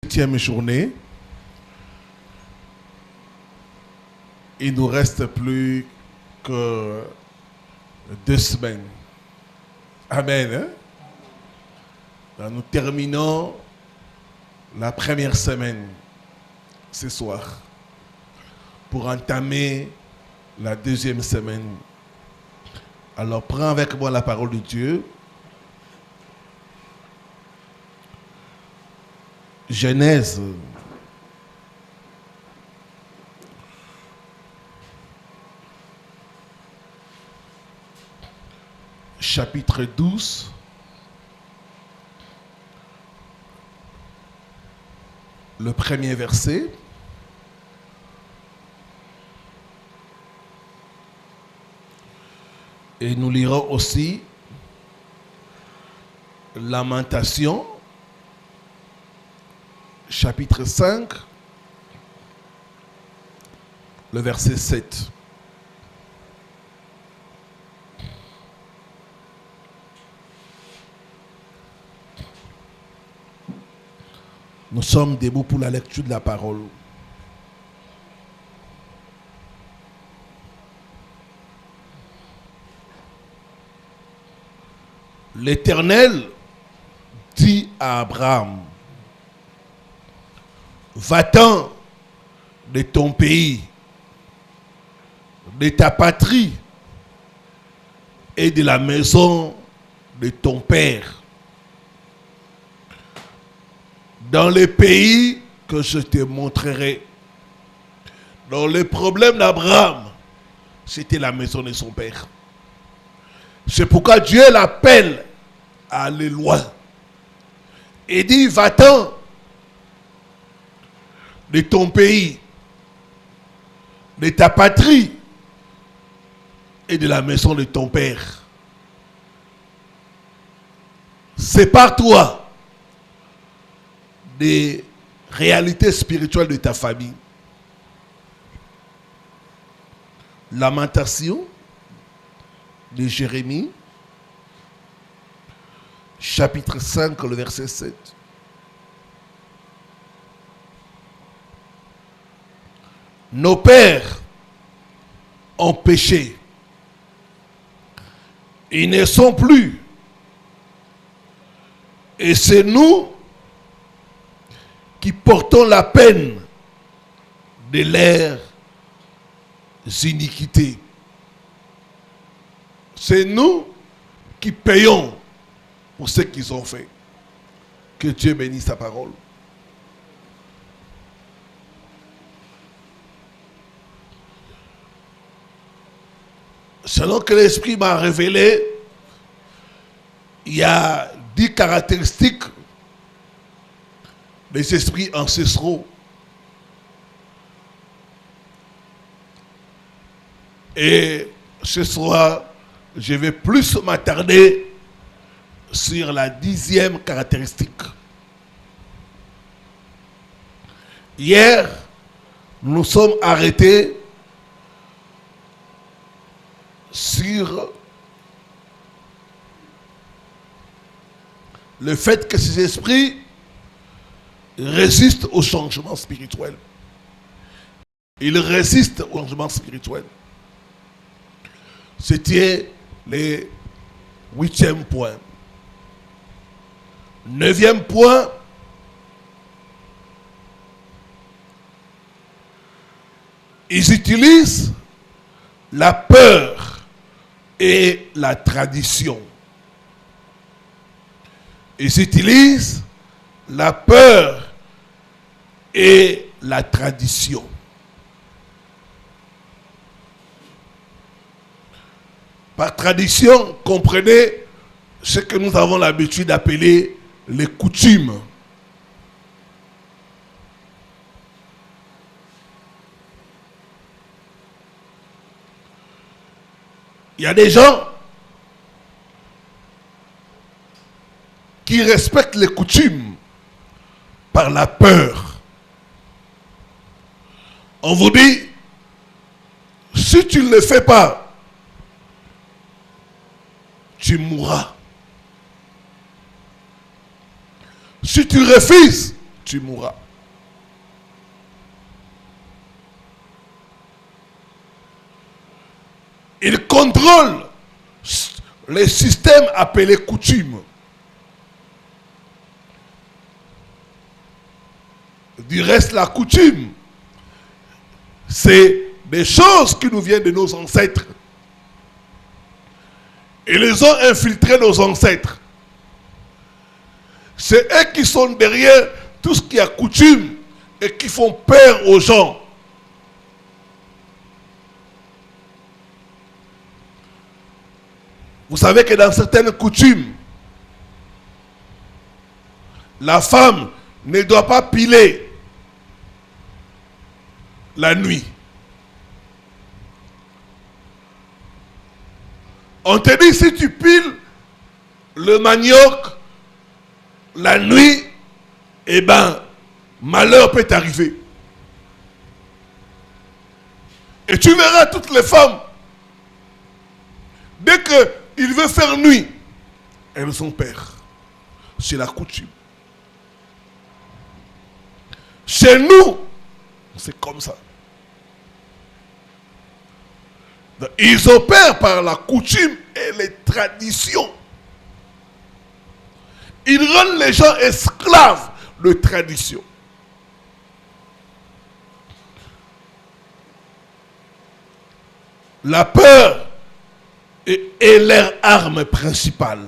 8e journée. Il nous reste plus que 2 semaines. Amen. Hein? Alors, nous terminons la première semaine ce soir pour entamer la 2e semaine. Alors prends avec moi la parole de Dieu. Genèse. Chapitre 12. Le premier verset. Et nous lirons aussi Lamentation, chapitre 5, le verset 7. Nous sommes debout pour la lecture de la parole. L'Éternel dit à Abraham, va-t'en de ton pays, de ta patrie et de la maison de ton père, dans le pays que je te montrerai. Dans le problème d'Abraham, c'était la maison de son père. C'est pourquoi Dieu l'appelle à aller loin. Et dit, va-t'en de ton pays, de ta patrie et de la maison de ton père. Sépare-toi des réalités spirituelles de ta famille. Lamentation de Jérémie, chapitre 5, le verset 7. Nos pères ont péché. Ils ne sont plus. Et c'est nous qui portons la peine de leurs iniquités. C'est nous qui payons pour ce qu'ils ont fait. Que Dieu bénisse sa parole. Selon que l'Esprit m'a révélé, il y a 10 caractéristiques des esprits ancestraux. Et ce soir, je vais plus m'attarder sur la 10e caractéristique. Hier, nous sommes arrêtés sur le fait que ces esprits résistent au changement spirituel. Ils résistent au changement spirituel. C'était le 8e point. 9e point. Ils utilisent la peur et la tradition. Ils utilisent la peur et la tradition. Par tradition, comprenez ce que nous avons l'habitude d'appeler les coutumes. Il y a des gens qui respectent les coutumes par la peur. On vous dit, si tu ne le fais pas, tu mourras. Si tu refuses, tu mourras. Il contrôle les systèmes appelés coutumes. Du reste, la coutume, c'est des choses qui nous viennent de nos ancêtres. Et les ont infiltré nos ancêtres. C'est eux qui sont derrière tout ce qui est coutume et qui font peur aux gens. Vous savez que dans certaines coutumes, la femme ne doit pas piler la nuit. On te dit, si tu piles le manioc la nuit, eh ben, malheur peut t'arriver. Et tu verras toutes les femmes, dès qu'il veut faire nuit, elles ont peur. C'est la coutume. Chez nous, c'est comme ça. Ils opèrent par la coutume et les traditions. Ils rendent les gens esclaves de tradition. La peur est leur arme principale.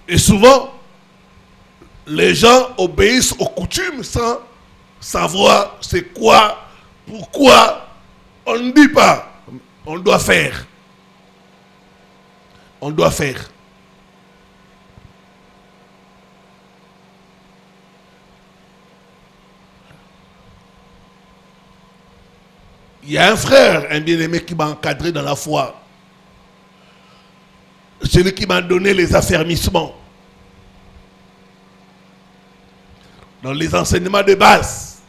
Et souvent, les gens obéissent aux coutumes sans savoir c'est quoi, pourquoi. On ne dit pas, on doit faire. On doit faire. Il y a un frère, un bien-aimé qui m'a encadré dans la foi. Celui qui m'a donné les affermissements. Dans les enseignements de base.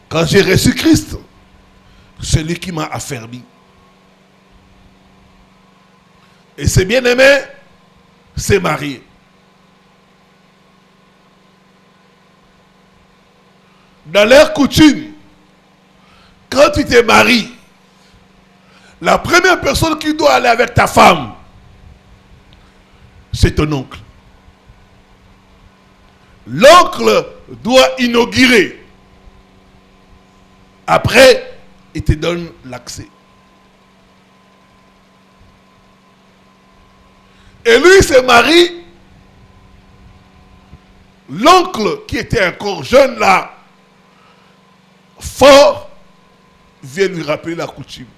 Quand j'ai reçu Christ, c'est lui qui m'a affermi. Et ses bien-aimés s'est marié. Dans leur coutume, quand tu te maries, la première personne qui doit aller avec ta femme, c'est ton oncle. L'oncle doit inaugurer. Après, il te donne l'accès. Et lui se marie. L'oncle qui était encore jeune là, fort, vient lui rappeler la coutume.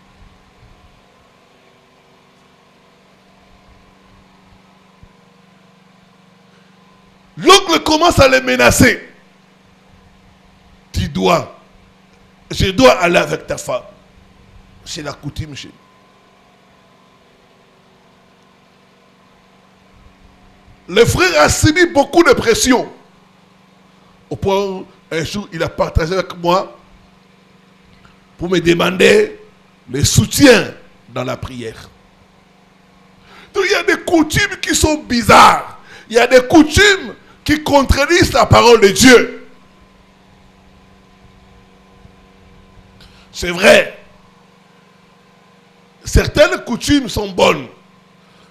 L'oncle commence à le menacer. Je dois aller avec ta femme. C'est la coutume chez nous. Le frère a subi beaucoup de pression. Au point où un jour, il a partagé avec moi pour me demander le soutien dans la prière. Donc il y a des coutumes qui sont bizarres. Il y a des coutumes qui contredisent la parole de Dieu. C'est vrai. Certaines coutumes sont bonnes.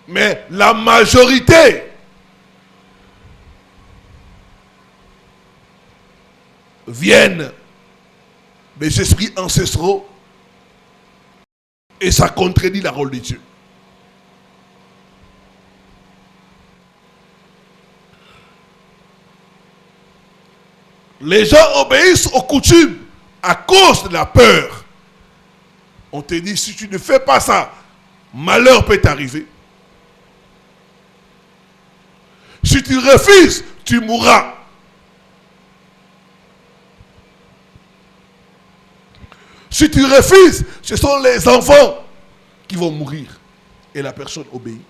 Mais la majorité viennent des esprits ancestraux et ça contredit la parole de Dieu. Les gens obéissent aux coutumes à cause de la peur. On te dit, si tu ne fais pas ça, malheur peut t'arriver. Si tu refuses, tu mourras. Si tu refuses, ce sont les enfants qui vont mourir. Et la personne obéit.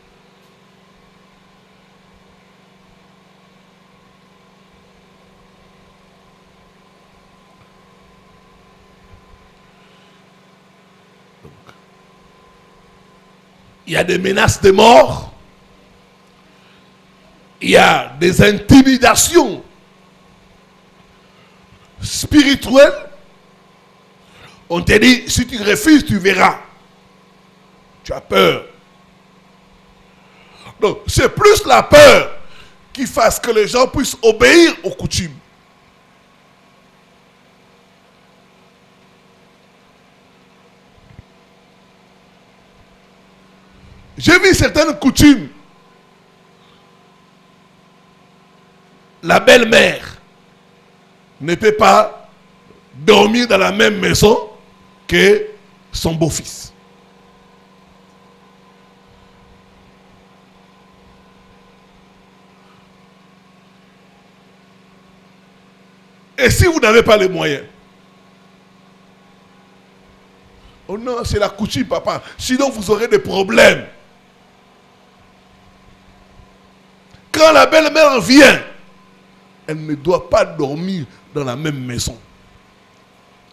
il y a des menaces de mort, il y a des intimidations spirituelles. On te dit, si tu refuses, tu verras. Tu as peur. Donc, c'est plus la peur qui fasse que les gens puissent obéir aux coutumes. J'ai vu certaines coutumes. La belle-mère ne peut pas dormir dans la même maison que son beau-fils. Et si vous n'avez pas les moyens? Oh non, c'est la coutume, papa. Sinon, vous aurez des problèmes. Quand la belle-mère vient, elle ne doit pas dormir dans la même maison.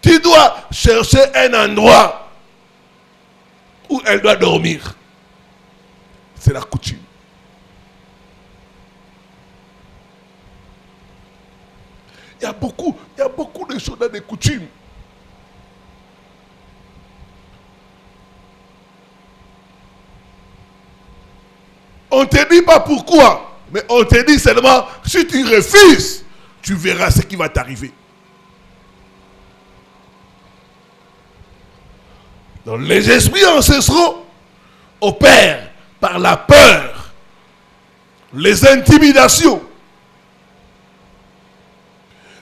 Tu dois chercher un endroit où elle doit dormir. C'est la coutume. Il y a beaucoup de choses dans des coutumes. On ne te dit pas pourquoi, mais on te dit seulement, si tu refuses, tu verras ce qui va t'arriver. Donc les esprits ancestraux opèrent par la peur, les intimidations.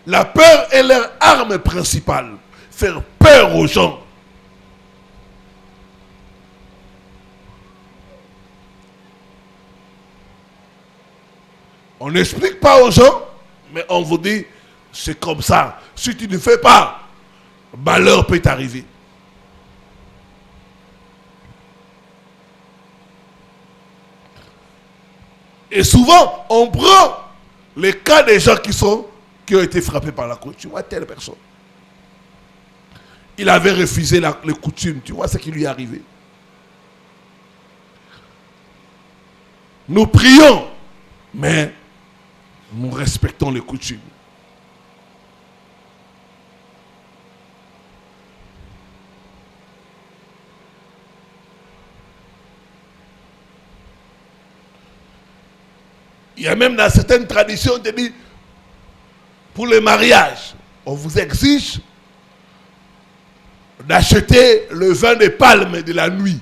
La peur est leur arme principale. Faire peur aux gens. On n'explique pas aux gens, mais on vous dit, c'est comme ça. Si tu ne fais pas, malheur peut t'arriver. Et souvent, on prend les cas des gens qui ont été frappés par la coutume. Tu vois, telle personne. Il avait refusé les coutumes. Tu vois ce qui lui est arrivé. Nous prions, mais nous respectons les coutumes. Il y a même dans certaines traditions, on te dit, pour le mariage, on vous exige d'acheter le vin de palme de la nuit.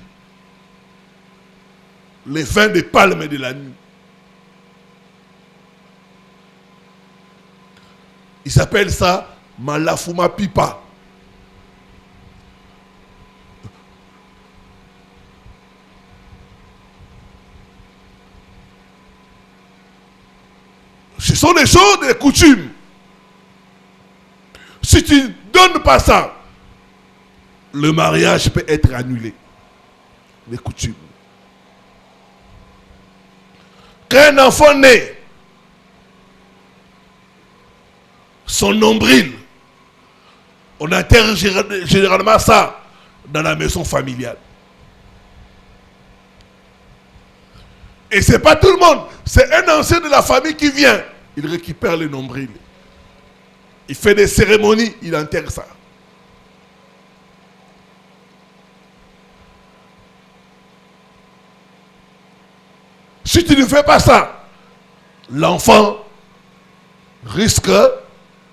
Le vin de palme de la nuit. Il s'appelle ça Malafuma Pipa. Ce sont des choses, des coutumes. Si tu ne donnes pas ça, le mariage peut être annulé. Les coutumes. Quand un enfant naît, son nombril, on enterre généralement ça dans la maison familiale. Et ce n'est pas tout le monde. C'est un ancien de la famille qui vient. Il récupère le nombril. Il fait des cérémonies, il enterre ça. Si tu ne fais pas ça, l'enfant risque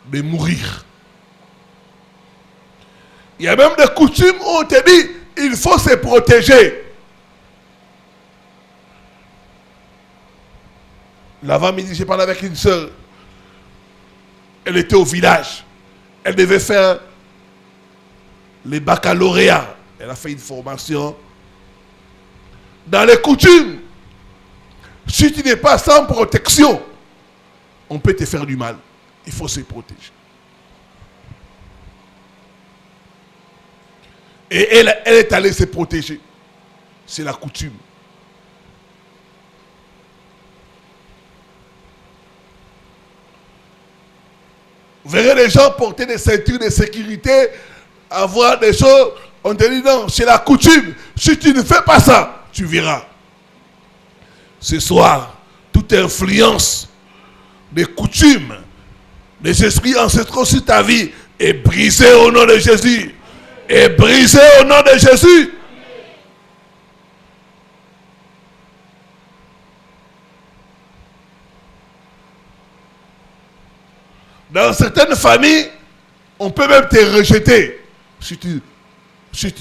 de mourir. Il y a même des coutumes où on te dit, il faut se protéger. L'avant-midi, j'ai parlé avec une soeur. Elle était au village. Elle devait faire les baccalauréats. Elle a fait une formation. Dans les coutumes, si tu n'es pas sans protection, on peut te faire du mal. Il faut se protéger. Et elle est allée se protéger. C'est la coutume. Vous verrez les gens porter des ceintures de sécurité, avoir des choses. On te dit non, c'est la coutume. Si tu ne fais pas ça, tu verras. Ce soir, toute influence des coutumes, des esprits ancestraux sur ta vie est brisée au nom de Jésus. Est brisée au nom de Jésus. Dans certaines familles, on peut même te rejeter si tu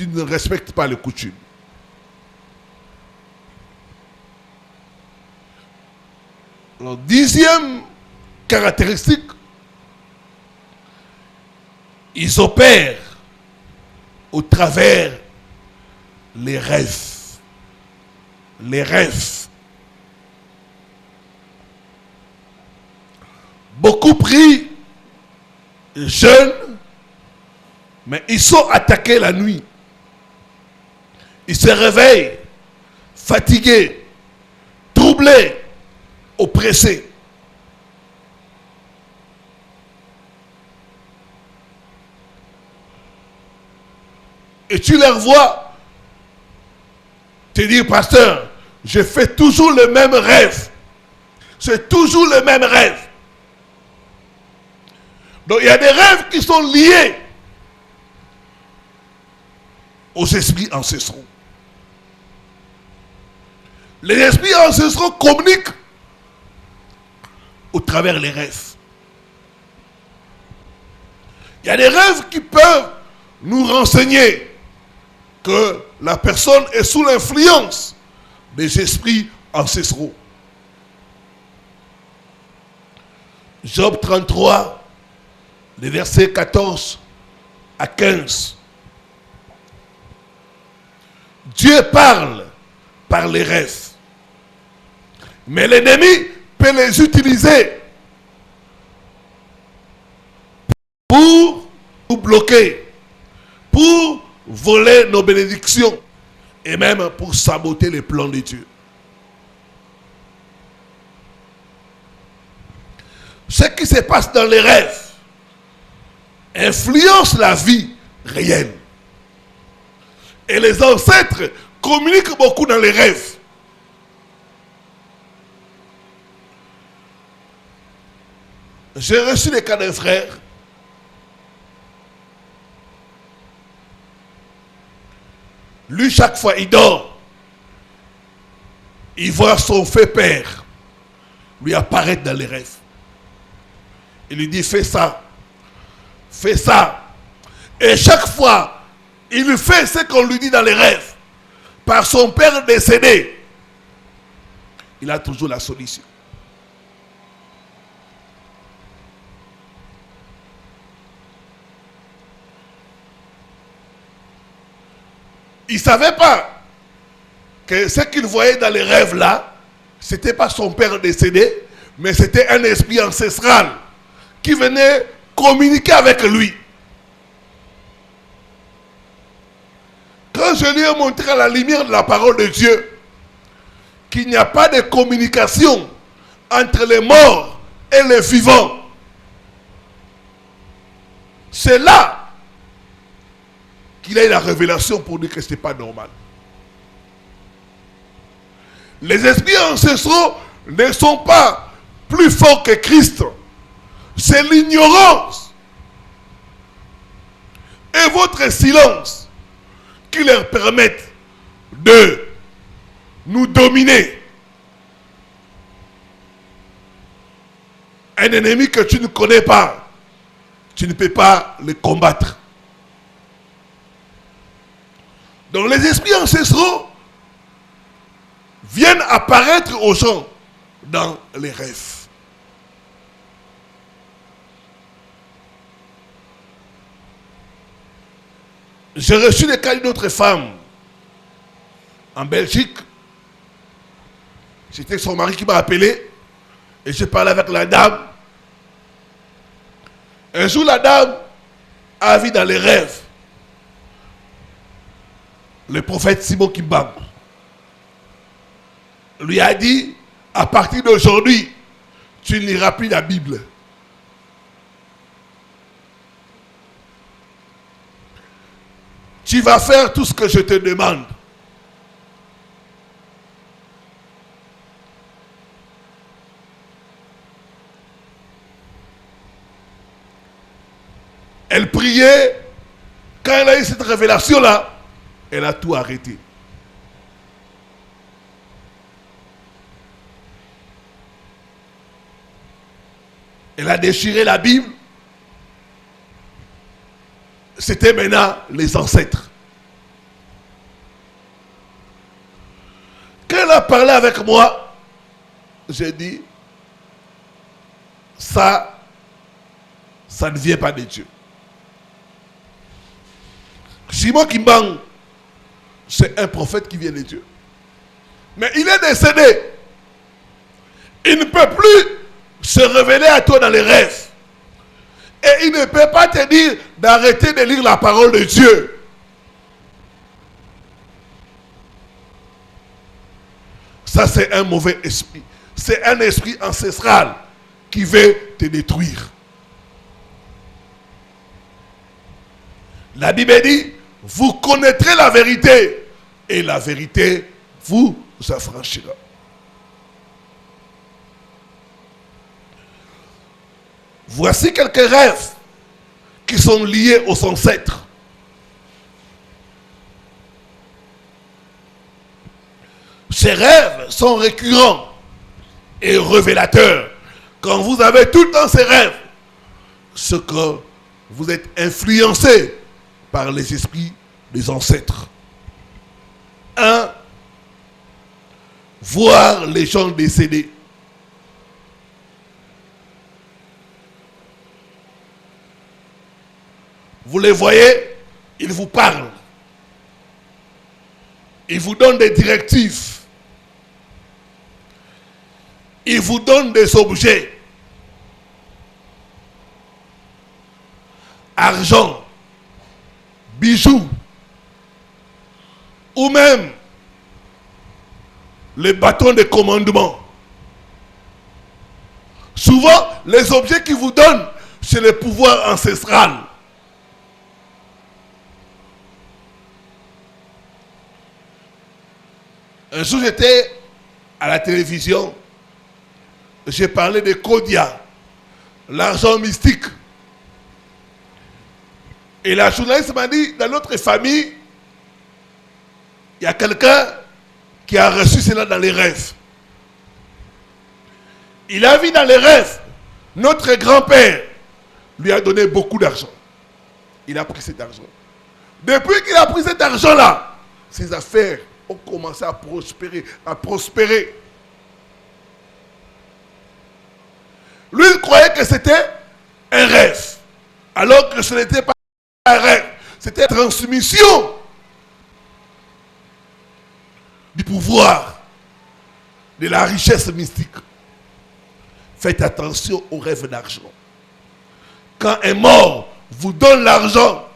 ne respectes pas les coutumes. Alors, 10e caractéristique, ils opèrent au travers les rêves. Les rêves. Beaucoup prient, jeûnent, mais ils sont attaqués la nuit. Ils se réveillent fatigués, troublés, oppressés. Et tu les vois te dire, pasteur, je fais toujours le même rêve. C'est toujours le même rêve. Donc il y a des rêves qui sont liés aux esprits ancestraux. Les esprits ancestraux communiquent au travers des rêves. Il y a des rêves qui peuvent nous renseigner que la personne est sous l'influence des esprits ancestraux. Job 33, les versets 14 à 15. Dieu parle par les rêves. Mais l'ennemi peut les utiliser pour nous bloquer, pour voler nos bénédictions et même pour saboter les plans de Dieu. Ce qui se passe dans les rêves influence la vie réelle. Et les ancêtres communiquent beaucoup dans les rêves. J'ai reçu le cas d'un frère. Lui, chaque fois, il dort. Il voit son fait père lui apparaître dans les rêves. Il lui dit, fais ça. Fais ça. Et chaque fois, il fait ce qu'on lui dit dans les rêves. Par son père décédé, il a toujours la solution. Il ne savait pas que ce qu'il voyait dans les rêves là, ce n'était pas son père décédé, mais c'était un esprit ancestral qui venait communiquer avec lui. Quand je lui ai montré à la lumière de la parole de Dieu qu'il n'y a pas de communication entre les morts et les vivants, c'est là qu'il a eu la révélation pour dire que ce n'est pas normal. Les esprits ancestraux ne sont pas plus forts que Christ. C'est l'ignorance et votre silence qui leur permettent de nous dominer. Un ennemi que tu ne connais pas, tu ne peux pas le combattre. Donc les esprits ancestraux viennent apparaître aux gens dans les rêves. J'ai reçu le cas d'une autre femme en Belgique. C'était son mari qui m'a appelé et j'ai parlé avec la dame. Un jour, la dame a vu dans les rêves le prophète Simon Kimbang. Lui a dit, à partir d'aujourd'hui, tu ne liras plus la Bible. Tu vas faire tout ce que je te demande. Elle priait. Quand elle a eu cette révélation-là, elle a tout arrêté. Elle a déchiré la Bible. C'était maintenant les ancêtres. Quand elle a parlé avec moi, j'ai dit, ça ne vient pas de Dieu. Simon Kimbang, c'est un prophète qui vient de Dieu. Mais il est décédé. Il ne peut plus se révéler à toi dans les rêves. Et il ne peut pas te dire d'arrêter de lire la parole de Dieu. Ça, c'est un mauvais esprit. C'est un esprit ancestral qui veut te détruire. La Bible dit, vous connaîtrez la vérité et la vérité vous affranchira. Voici quelques rêves qui sont liés aux ancêtres. Ces rêves sont récurrents et révélateurs. Quand vous avez tout le temps ces rêves, ce que vous êtes influencé par les esprits des ancêtres. 1. Voir les gens décédés. Vous les voyez, ils vous parlent. Ils vous donnent des directives. Ils vous donnent des objets. Argent, bijoux, ou même les bâtons de commandement. Souvent, les objets qu'ils vous donnent, c'est le pouvoir ancestral. Un jour, j'étais à la télévision, j'ai parlé de Kodia, l'argent mystique. Et la journaliste m'a dit, dans notre famille, il y a quelqu'un qui a reçu cela dans les rêves. Il a vu dans les rêves, notre grand-père lui a donné beaucoup d'argent. Il a pris cet argent. Depuis qu'il a pris cet argent-là, ses affaires ont commencé à prospérer. Lui, il croyait que c'était un rêve, alors que ce n'était pas un rêve, c'était une transmission du pouvoir, de la richesse mystique. Faites attention aux rêves d'argent. Quand un mort vous donne l'argent,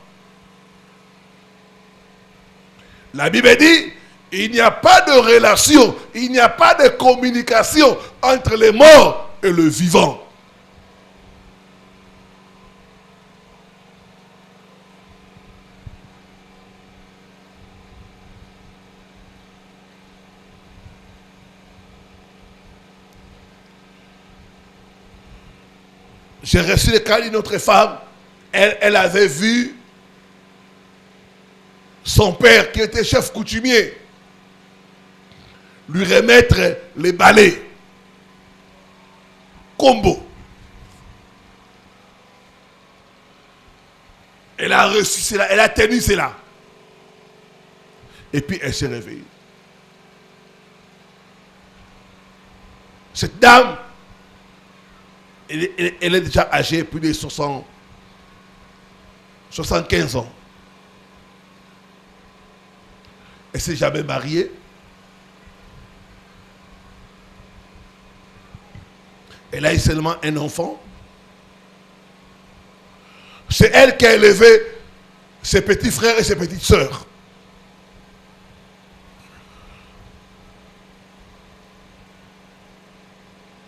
la Bible dit, il n'y a pas de relation, il n'y a pas de communication entre les morts et le vivant. J'ai reçu le cas d'une autre femme. Elle avait vu son père, qui était chef coutumier, lui remettre les balais. Combo. Elle a reçu cela, elle a tenu cela. Et puis elle s'est réveillée. Cette dame, elle est déjà âgée, plus de 75 ans. Elle ne s'est jamais mariée. Elle a eu seulement un enfant. C'est elle qui a élevé ses petits frères et ses petites sœurs.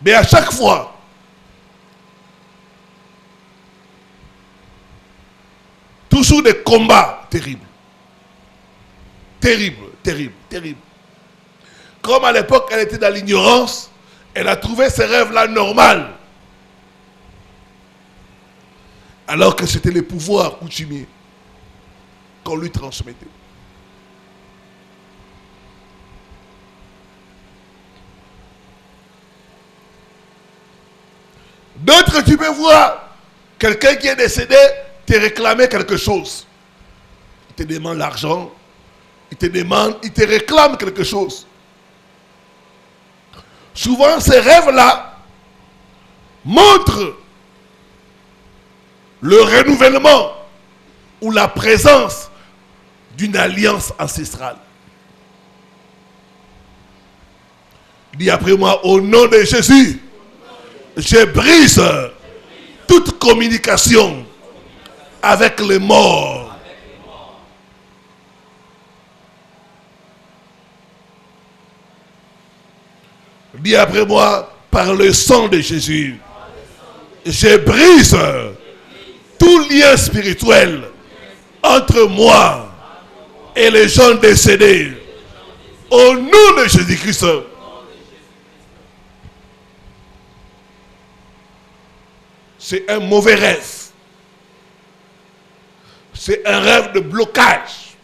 Mais à chaque fois, toujours des combats terribles. Terrible. Comme à l'époque, elle était dans l'ignorance, elle a trouvé ces rêves-là normaux. Alors que c'était les pouvoirs coutumiers qu'on lui transmettait. D'autres, tu peux voir quelqu'un qui est décédé te réclamer quelque chose. Il te demande l'argent, il te réclame quelque chose. Souvent, ces rêves-là montrent le renouvellement ou la présence d'une alliance ancestrale. Dis après moi, au nom de Jésus, je brise toute communication avec les morts. Dis après moi, par le sang de Jésus, je brise tout lien spirituel entre moi et les gens décédés. Au nom de Jésus-Christ. C'est un mauvais rêve. C'est un rêve de blocage,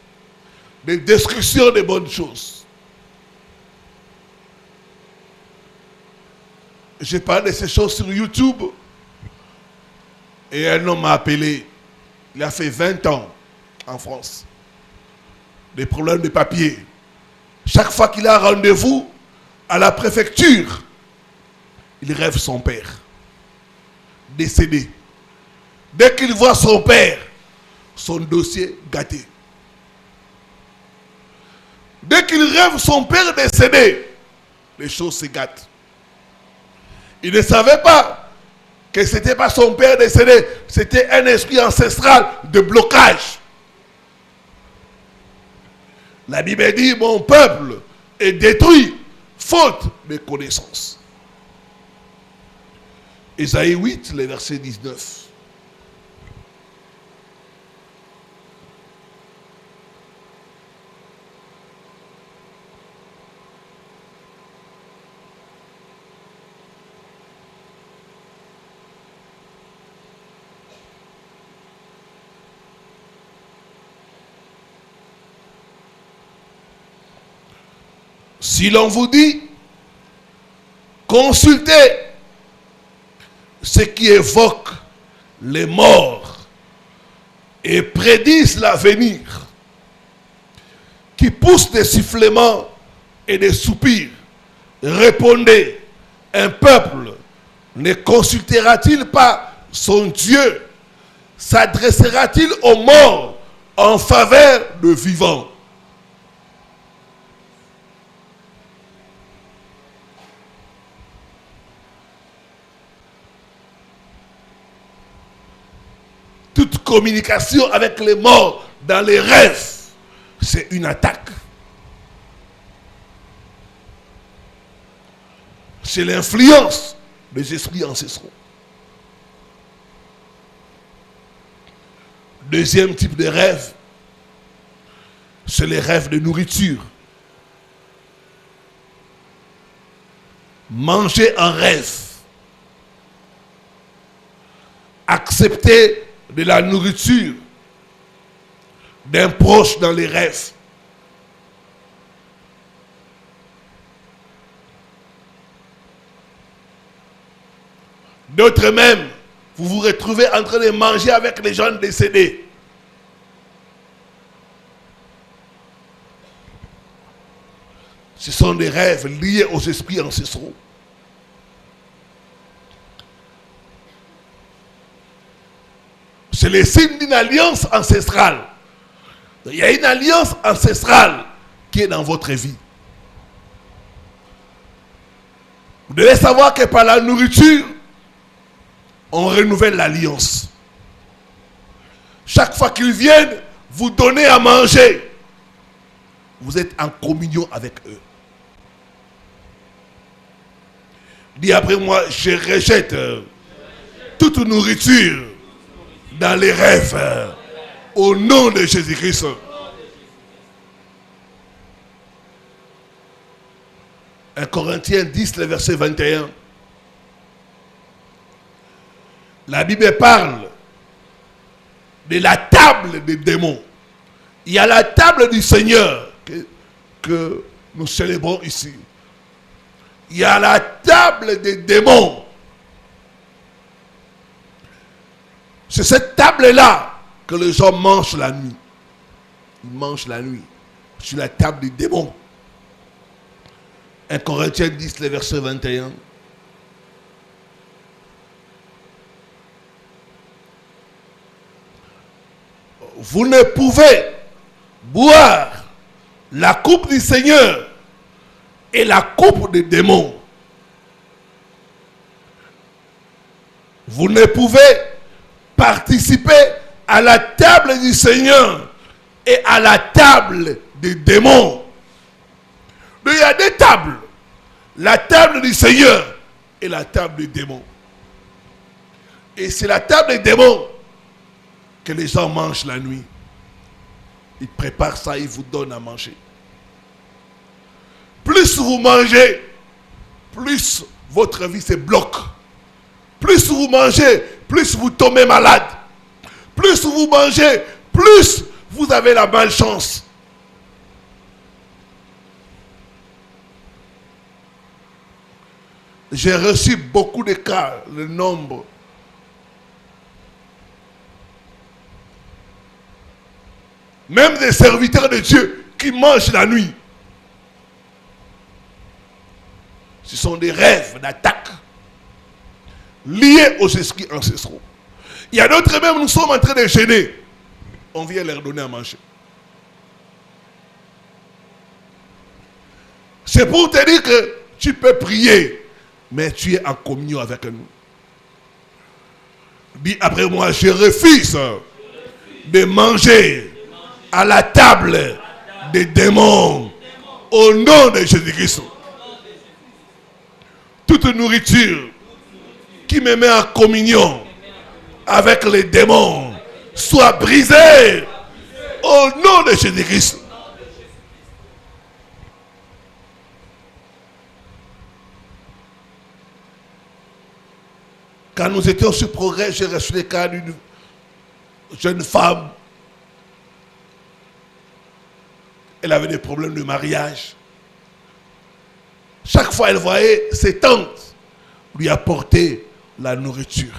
de destruction des bonnes choses. J'ai parlé de ces choses sur YouTube. Et un homme m'a appelé. Il a fait 20 ans en France. Des problèmes de papier. Chaque fois qu'il a rendez-vous à la préfecture, il rêve son père. Décédé. Dès qu'il voit son père, son dossier gâté. Dès qu'il rêve son père décédé, les choses se gâtent. Il ne savait pas que ce n'était pas son père décédé, c'était un esprit ancestral de blocage. La Bible dit, mon peuple est détruit, faute de connaissances. Ésaïe 8, le verset 19. Si l'on vous dit, consultez ce qui évoque les morts et prédisent l'avenir, qui poussent des sifflements et des soupirs, répondez, un peuple ne consultera-t-il pas son Dieu? S'adressera-t-il aux morts en faveur de vivants? Toute communication avec les morts dans les rêves, c'est une attaque. C'est l'influence des esprits ancestraux. Deuxième type de rêve, c'est les rêves de nourriture. Manger en rêve. Accepter de la nourriture d'un proche dans les rêves. D'autres même, vous vous retrouvez en train de manger avec les gens décédés. Ce sont des rêves liés aux esprits ancestraux. C'est le signe d'une alliance ancestrale. Il y a une alliance ancestrale qui est dans votre vie. Vous devez savoir que par la nourriture, on renouvelle l'alliance. Chaque fois qu'ils viennent vous donner à manger, vous êtes en communion avec eux. Dis après moi, je rejette toute nourriture dans les rêves, au nom de Jésus-Christ. Un Corinthiens 10, le verset 21. La Bible parle de la table des démons. Il y a la table du Seigneur que nous célébrons ici. Il y a la table des démons. C'est cette table-là que les gens mangent la nuit. Ils mangent la nuit sur la table des démons. 1 Corinthiens 10, le verset 21. Vous ne pouvez boire la coupe du Seigneur et la coupe des démons. Vous ne pouvez participer à la table du Seigneur et à la table des démons. Il y a deux tables. La table du Seigneur et la table des démons. Et c'est la table des démons que les gens mangent la nuit. Ils préparent ça, ils vous donnent à manger. Plus vous mangez, plus votre vie se bloque. Plus vous mangez, plus vous tombez malade. Plus vous mangez, plus vous avez la malchance. J'ai reçu beaucoup de cas, le nombre. Même des serviteurs de Dieu qui mangent la nuit. Ce sont des rêves d'attaque liés aux esprits ancestraux. Il y a d'autres même, nous sommes en train de jeûner. On vient leur donner à manger. C'est pour te dire que tu peux prier, mais tu es en communion avec nous. Dis après moi, je refuse de manger à la table des démons au nom de Jésus-Christ. Toute nourriture qui me met en communion avec les démons soit brisée au nom de Jésus-Christ. Quand nous étions sur Progrès, j'ai reçu le cas d'une jeune femme. Elle avait des problèmes de mariage. Chaque fois, elle voyait ses tantes lui apporter la nourriture.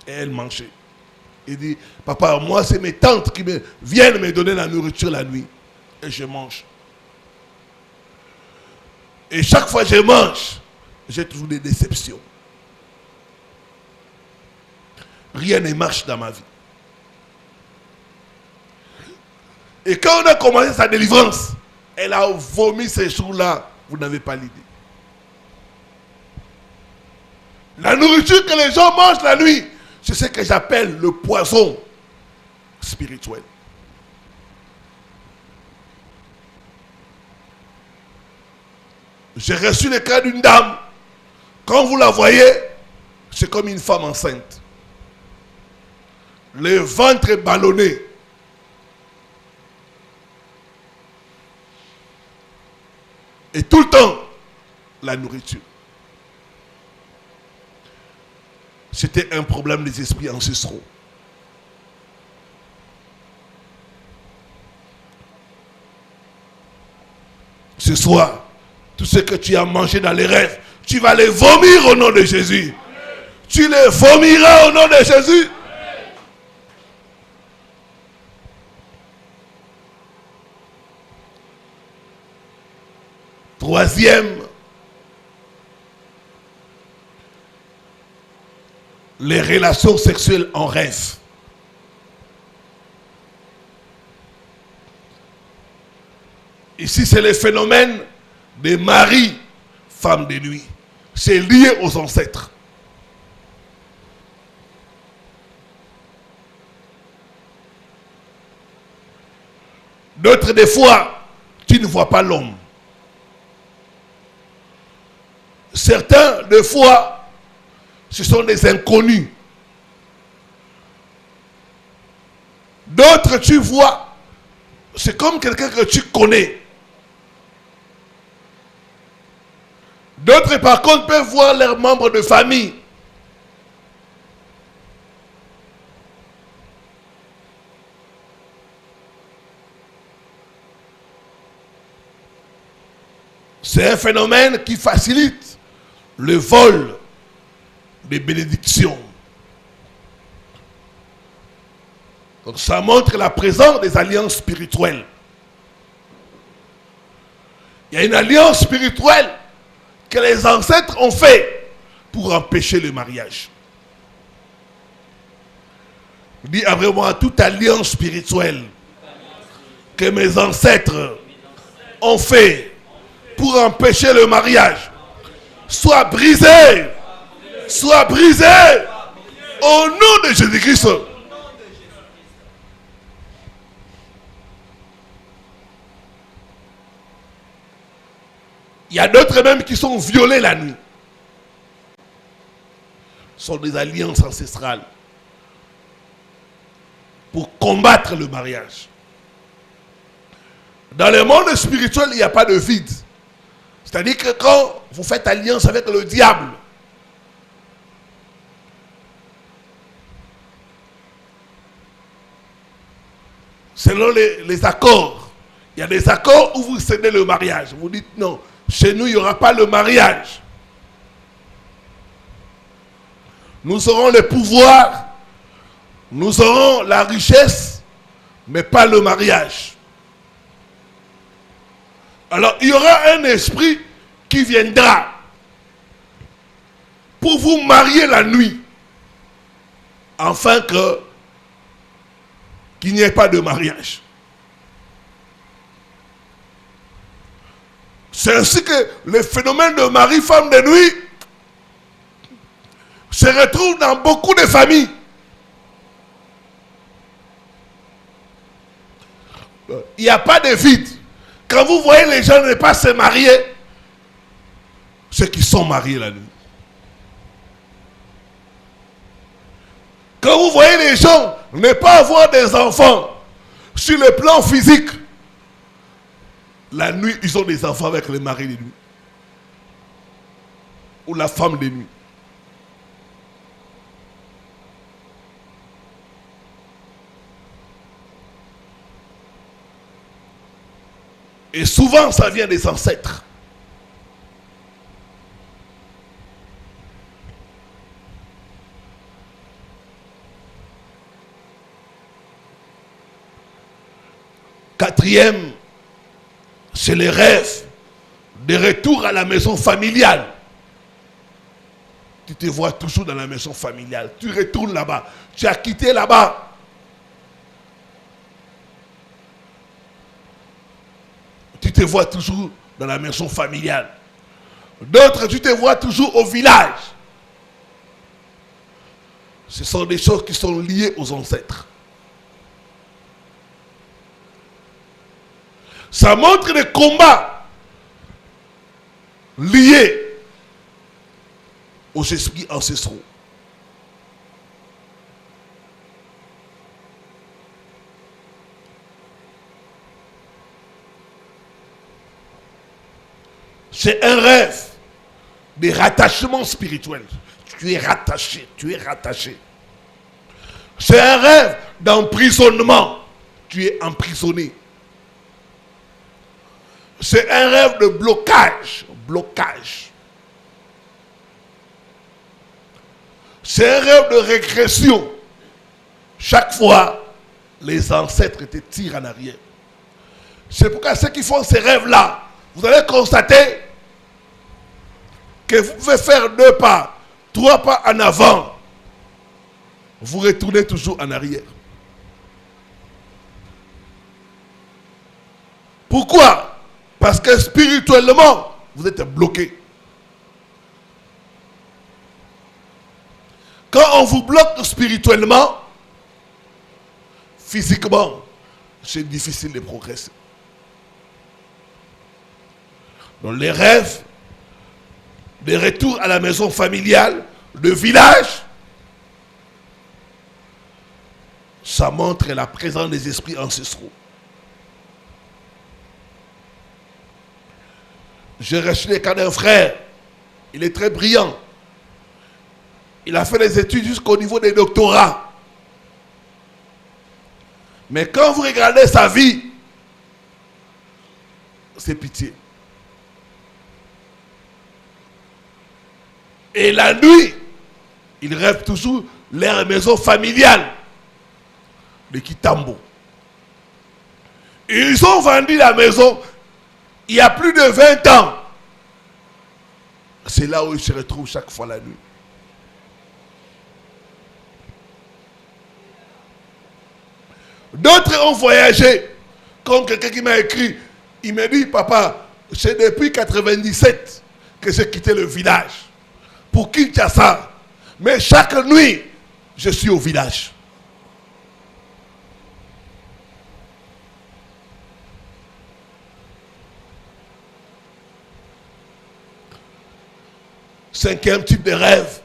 Et elle mangeait. Il dit, papa, moi, c'est mes tantes qui viennent me donner la nourriture la nuit. Et je mange. Et chaque fois que je mange, j'ai toujours des déceptions. Rien ne marche dans ma vie. Et quand on a commencé sa délivrance, elle a vomi ces jours-là. Vous n'avez pas l'idée. La nourriture que les gens mangent la nuit, c'est ce que j'appelle le poison spirituel. J'ai reçu le cas d'une dame. Quand vous la voyez, c'est comme une femme enceinte. Le ventre ballonné. Et tout le temps, la nourriture. C'était un problème des esprits ancestraux. Ce soir, tout ce que tu as mangé dans les rêves, tu vas les vomir au nom de Jésus. Tu les vomiras au nom de Jésus. Troisième, les relations sexuelles en rêve. Ici, c'est le phénomène de Marie, femme de nuit. C'est lié aux ancêtres. D'autres, des fois, tu ne vois pas l'homme. Certains, des fois, ce sont des inconnus. D'autres, tu vois, c'est comme quelqu'un que tu connais. D'autres, par contre, peuvent voir leurs membres de famille. C'est un phénomène qui facilite le vol des bénédictions. Donc ça montre la présence des alliances spirituelles. Il y a une alliance spirituelle que les ancêtres ont fait pour empêcher le mariage. Dis après moi, toute alliance spirituelle que mes ancêtres ont fait pour empêcher le mariage soit brisée. Soit brisée au nom de Jésus-Christ. Il y a d'autres même qui sont violés la nuit. Ce sont des alliances ancestrales pour combattre le mariage. Dans le monde spirituel, il n'y a pas de vide. C'est-à-dire que quand vous faites alliance avec le diable, selon les accords, il y a des accords où vous cédez le mariage. Vous dites non, chez nous il n'y aura pas le mariage. Nous aurons le pouvoir, nous aurons la richesse, mais pas le mariage. Alors il y aura un esprit qui viendra pour vous marier la nuit, afin qu'il n'y ait pas de mariage. C'est ainsi que le phénomène de mari-femme de nuit se retrouve dans beaucoup de familles. Il n'y a pas de vide. Quand vous voyez les gens ne pas se marier, ceux qui sont mariés la nuit. Quand vous voyez les gens ne pas avoir des enfants sur le plan physique, la nuit, ils ont des enfants avec le mari de nuit. Ou la femme de nuit. Et souvent, ça vient des ancêtres. Quatrième, c'est les rêves de retour à la maison familiale. Tu te vois toujours dans la maison familiale. Tu retournes là-bas. Tu as quitté là-bas. Tu te vois toujours dans la maison familiale. D'autres, tu te vois toujours au village. Ce sont des choses qui sont liées aux ancêtres. Ça montre des combats liés aux esprits ancestraux. C'est un rêve de rattachement spirituel. Tu es rattaché, tu es rattaché. C'est un rêve d'emprisonnement. Tu es emprisonné. C'est un rêve de blocage. Blocage. C'est un rêve de régression. Chaque fois, les ancêtres te tirent en arrière. C'est pourquoi ceux qui font ces rêves-là, vous allez constater que vous pouvez faire 2 pas, 3 pas en avant. Vous retournez toujours en arrière. Pourquoi? Parce que spirituellement, vous êtes bloqué. Quand on vous bloque spirituellement, physiquement, c'est difficile de progresser. Donc les rêves de retour à la maison familiale, le village, ça montre la présence des esprits ancestraux. J'ai reçu les cas d'un frère, il est très brillant. Il a fait des études jusqu'au niveau des doctorats. Mais quand vous regardez sa vie, c'est pitié. Et la nuit, ils rêvent toujours leur maison familiale de Kitambo. Ils ont vendu la maison il y a plus de 20 ans. C'est là où ils se retrouvent chaque fois la nuit. D'autres ont voyagé. Comme quelqu'un qui m'a écrit, il m'a dit, papa, c'est depuis 1997 que j'ai quitté le village pour Kinshasa. Mais chaque nuit, je suis au village. Cinquième type de rêve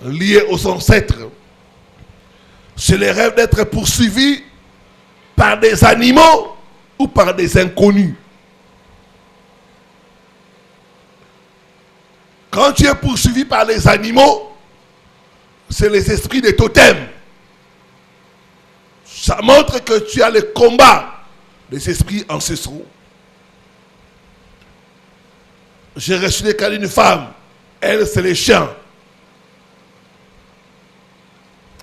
lié aux ancêtres, c'est le rêve d'être poursuivi par des animaux ou par des inconnus. Quand tu es poursuivi par les animaux, c'est les esprits des totems. Ça montre que tu as le combat des esprits ancestraux. J'ai reçu les cas d'une femme. Elle, c'est les chiens.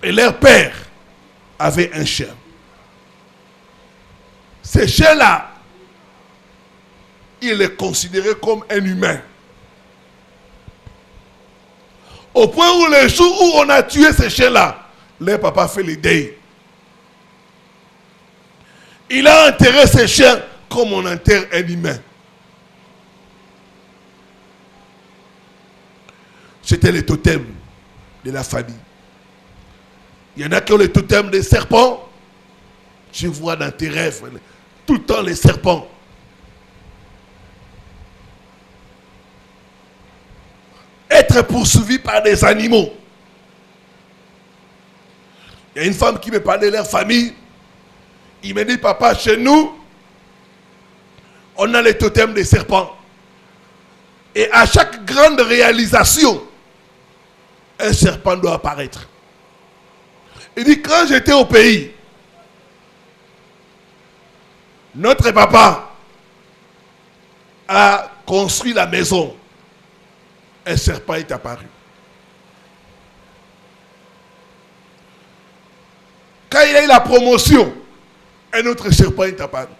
Et leur père avait un chien. Ces chiens-là, il est considéré comme un humain. Au point où le jour où on a tué ces chiens-là, leur papa fait les deuils. Il a enterré ces chiens comme on enterre un humain. C'était le totem de la famille. Il y en a qui ont le totem des serpents. Tu vois dans tes rêves, tout le temps les serpents. Être poursuivi par des animaux. Il y a une femme qui me parlait de leur famille. Il me dit, papa, chez nous, on a le totem des serpents. Et à chaque grande réalisation, un serpent doit apparaître. Il dit, quand j'étais au pays, notre papa a construit la maison. Un serpent est apparu. Quand il a eu la promotion, un autre serpent est apparu.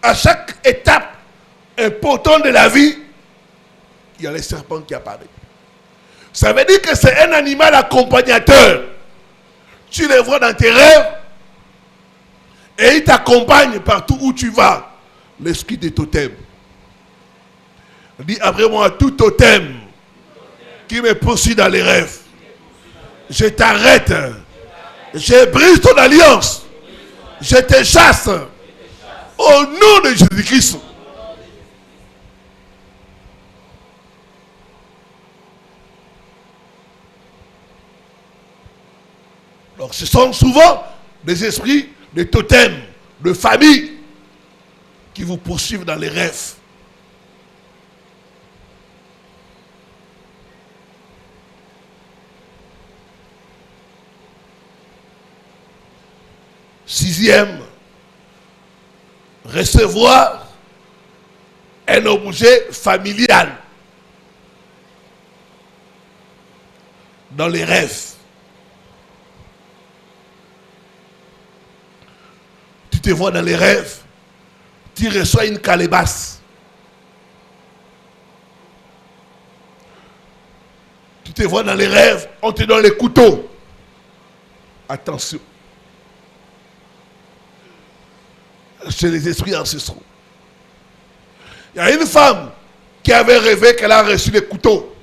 À chaque étape importante de la vie, il y a les serpents qui apparaissent. Ça veut dire que c'est un animal accompagnateur. Tu les vois dans tes rêves et il t'accompagne partout où tu vas. L'esprit des totems. Dis après moi, tout totem qui me poursuit dans les rêves, je t'arrête. Je brise ton alliance. Je te chasse. Au nom de Jésus-Christ. Donc ce sont souvent des esprits, des totems, de famille qui vous poursuivent dans les rêves. Sixième, recevoir un objet familial dans les rêves. Tu te vois dans les rêves, tu reçois une calebasse. Tu te vois dans les rêves, on te donne les couteaux. Attention. C'est les esprits ancestraux. Il y a une femme qui avait rêvé qu'elle a reçu les couteaux.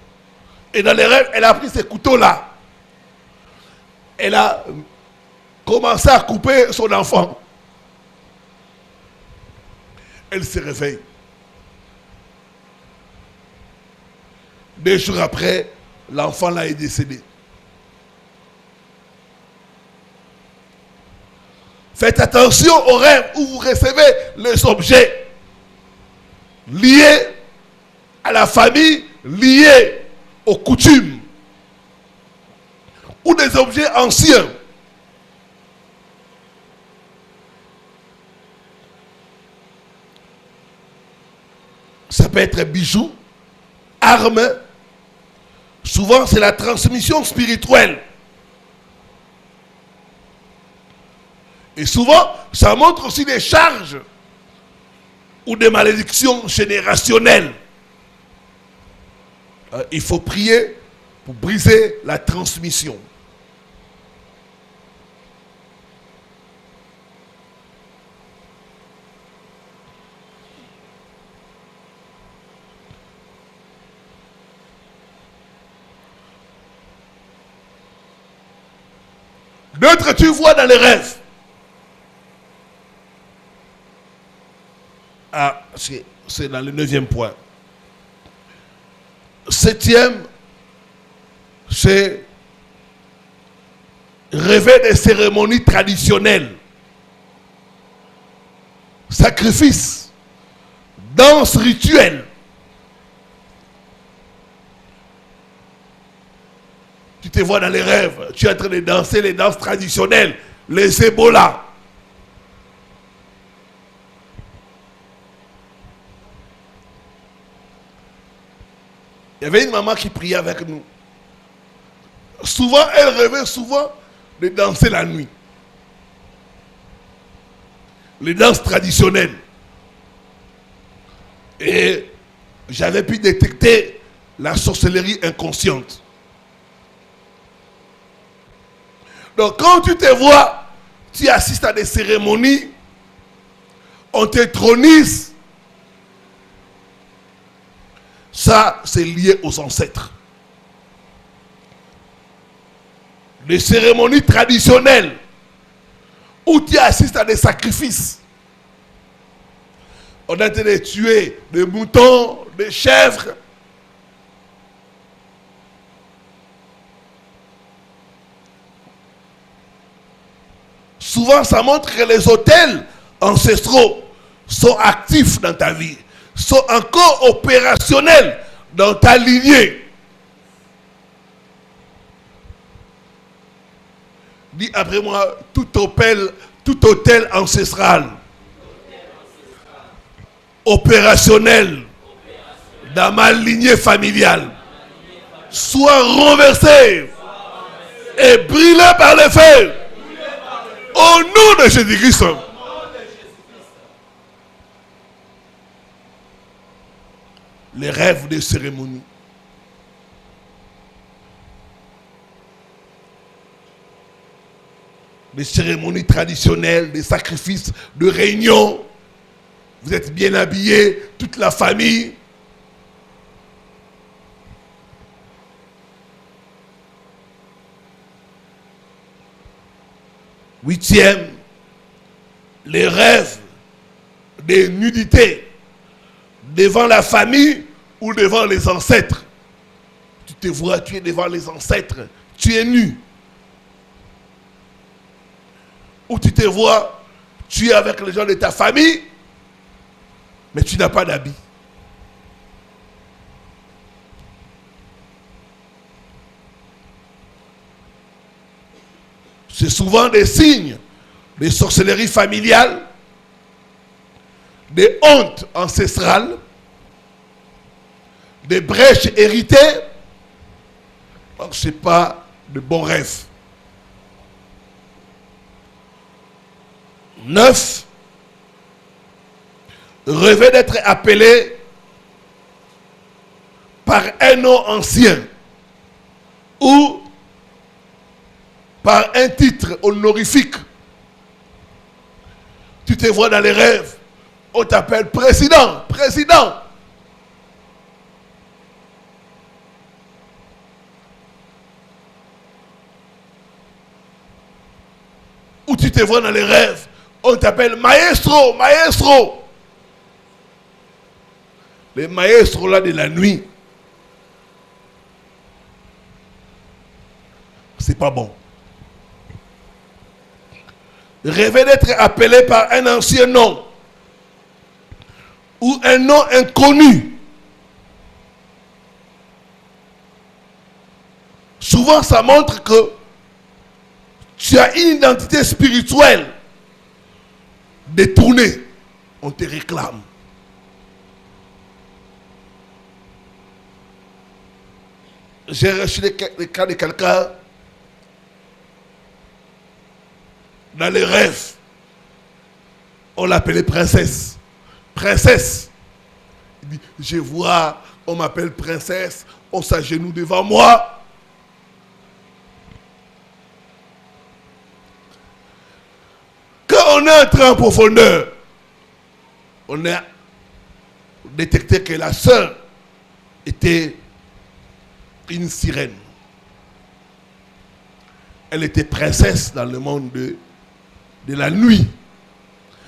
Et dans les rêves, elle a pris ces couteaux-là. Elle a commencé à couper son enfant. Elle se réveille. 2 jours après, l'enfant là est décédé. Faites attention aux rêves où vous recevez les objets liés à la famille, liés aux coutumes, ou des objets anciens. Ça peut être bijoux, armes, Souvent, c'est la transmission spirituelle. Et souvent, ça montre aussi des charges ou des malédictions générationnelles. Il faut prier pour briser la transmission. D'autres, tu vois dans les rêves. Ah, c'est dans le 9e point. 7e, c'est rêver des cérémonies traditionnelles. Sacrifices, danse rituelle. Tu te vois dans les rêves, tu es en train de danser les danses traditionnelles, les ébaulas. Il y avait une maman qui priait avec nous. Souvent, elle rêvait souvent de danser la nuit. Les danses traditionnelles. Et j'avais pu détecter la sorcellerie inconsciente. Donc quand tu te vois, tu assistes à des cérémonies, on te tronise. Ça, c'est lié aux ancêtres. Les cérémonies traditionnelles où tu assistes à des sacrifices. On a été de tuer des moutons, des chèvres. Souvent, ça montre que les autels ancestraux sont actifs dans ta vie, sont encore opérationnels dans ta lignée. Dis après moi, tout autel ancestral, opérationnel dans ma lignée familiale, soit renversé et brûlé par le feu. Au nom de Jésus-Christ. Les rêves des cérémonies. Des cérémonies traditionnelles, des sacrifices, de réunions. Vous êtes bien habillés, toute la famille. Huitième, les rêves des nudités devant la famille ou devant les ancêtres. Tu te vois, tu es devant les ancêtres, tu es nu. Ou tu te vois, tu es avec les gens de ta famille, mais tu n'as pas d'habit. C'est souvent des signes de sorcellerie familiale, des hontes ancestrales, des brèches héritées. Donc ce n'est pas de bons rêves. 9. Rêver d'être appelé par un nom ancien ou par un titre honorifique. Tu te vois dans les rêves, on t'appelle président, président. Ou tu te vois dans les rêves, on t'appelle maestro, maestro. Les maestros là de la nuit, c'est pas bon. Rêver d'être appelé par un ancien nom ou un nom inconnu. Souvent, ça montre que tu as une identité spirituelle détournée. On te réclame. j'ai reçu le cas de quelqu'un dans les rêves. On l'appelait princesse. Princesse. Il dit, je vois, on m'appelle princesse, on s'agenouille devant moi. Quand on est entré en profondeur, on a détecté que la sœur était une sirène. Elle était princesse dans le monde de la nuit.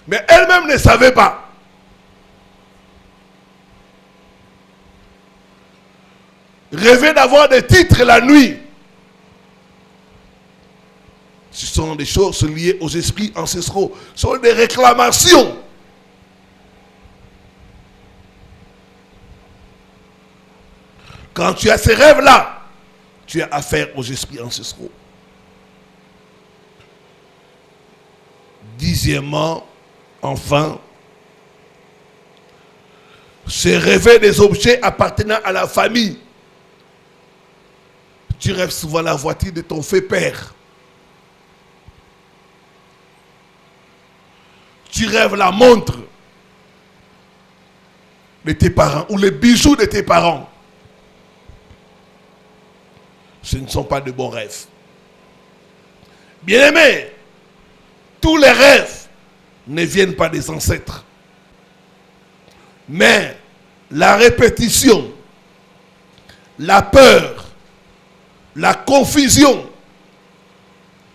Mais elle-même ne savait pas. Rêver d'avoir des titres la nuit. Ce sont des choses liées aux esprits ancestraux. Ce sont des réclamations. Quand tu as ces rêves-là, tu as affaire aux esprits ancestraux. Dixièmement, enfin, c'est rêver des objets appartenant à la famille. Tu rêves souvent la voiture de ton fait père. Tu rêves la montre de tes parents ou les bijoux de tes parents. Ce ne sont pas de bons rêves. Bien-aimés, tous les rêves ne viennent pas des ancêtres. Mais la répétition, la peur, la confusion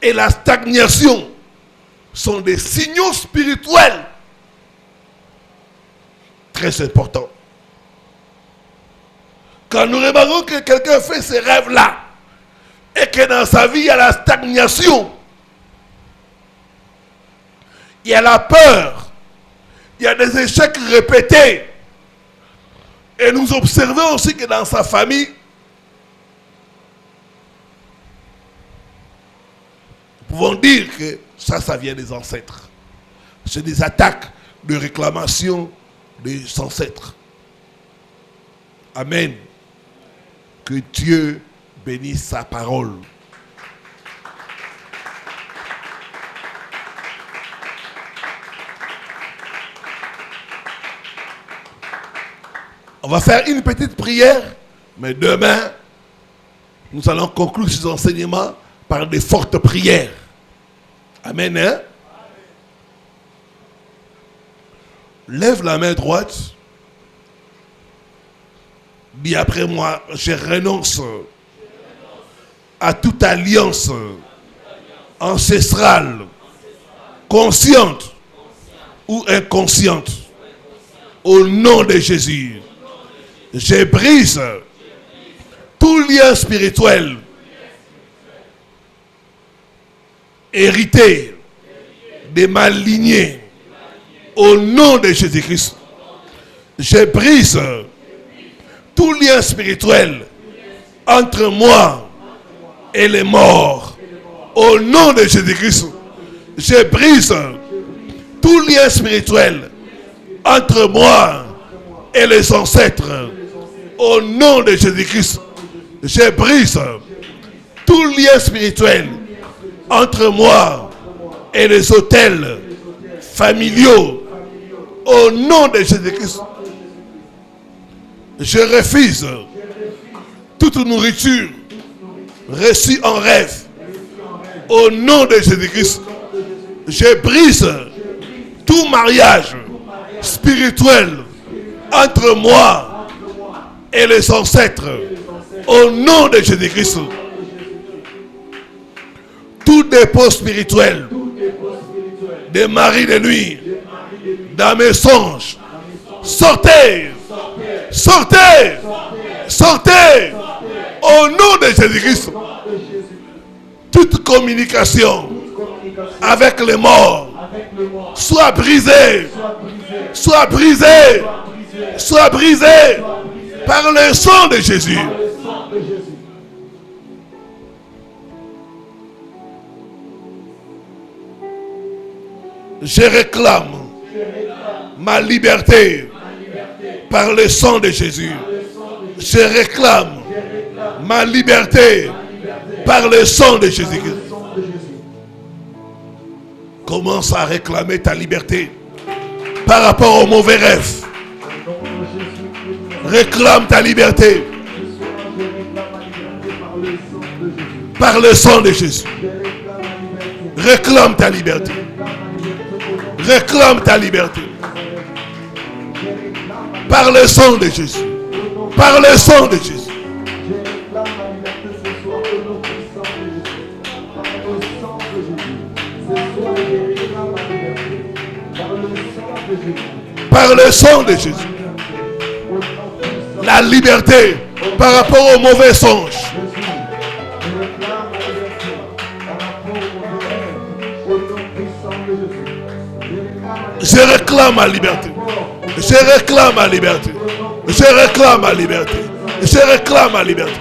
et la stagnation sont des signaux spirituels très importants. Quand nous remarquons que quelqu'un fait ces rêves-là et que dans sa vie il y a la stagnation, il y a la peur, il y a des échecs répétés, et nous observons aussi que dans sa famille, nous pouvons dire que ça vient des ancêtres. C'est des attaques de réclamation des ancêtres. Amen. Que Dieu bénisse sa parole. On va faire une petite prière, mais demain, nous allons conclure ces enseignements par des fortes prières. Amen, hein? Lève la main droite. Dis après moi, je renonce à toute alliance ancestrale, consciente ou inconsciente. Au nom de Jésus, je brise tout lien spirituel hérité de ma lignée. Au nom de Jésus-Christ, je brise tout lien spirituel entre moi et les morts. Au nom de Jésus-Christ, je brise tout lien spirituel entre moi et les ancêtres. Au nom de Jésus-Christ, je brise tout lien spirituel entre moi et les autels familiaux. Au nom de Jésus-Christ, je refuse toute nourriture reçue en rêve. Au nom de Jésus-Christ, je brise tout mariage spirituel entre moi et les ancêtres. Au nom de Jésus-Christ, tout dépôt spirituel des maris de nuit dans mes songes, sortez, sortez, sortez. Au nom de Jésus-Christ, toute communication avec les morts soit brisée, soit brisée, soit brisée par le sang de Jésus. Je réclame ma liberté par le sang de Jésus. Je réclame ma liberté par le sang de Jésus-Christ. Commence à réclamer ta liberté par rapport aux mauvais rêves. Réclame ta liberté par le sang de Jésus. Réclame ta liberté. Réclame ta liberté par le sang de Jésus. Par le sang de Jésus. Par le sang de Jésus. La liberté par rapport aux mauvais songes. Je réclame ma liberté. Je réclame ma liberté. Je réclame ma liberté. Je réclame ma liberté.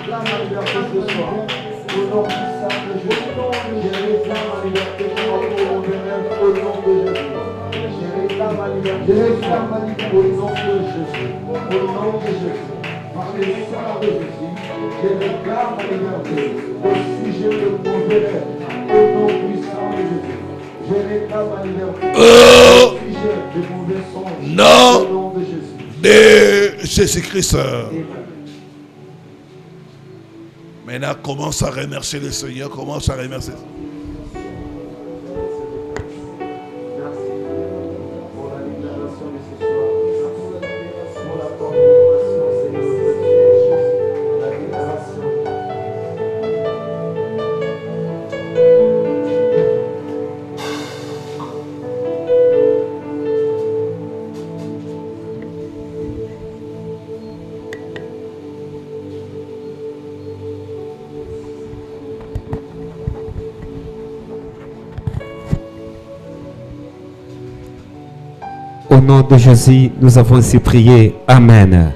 Au nom de Jésus-Christ. Maintenant, commence à remercier le Seigneur. Commence à remercier. Au nom de Jésus, nous avons ainsi prié. Amen.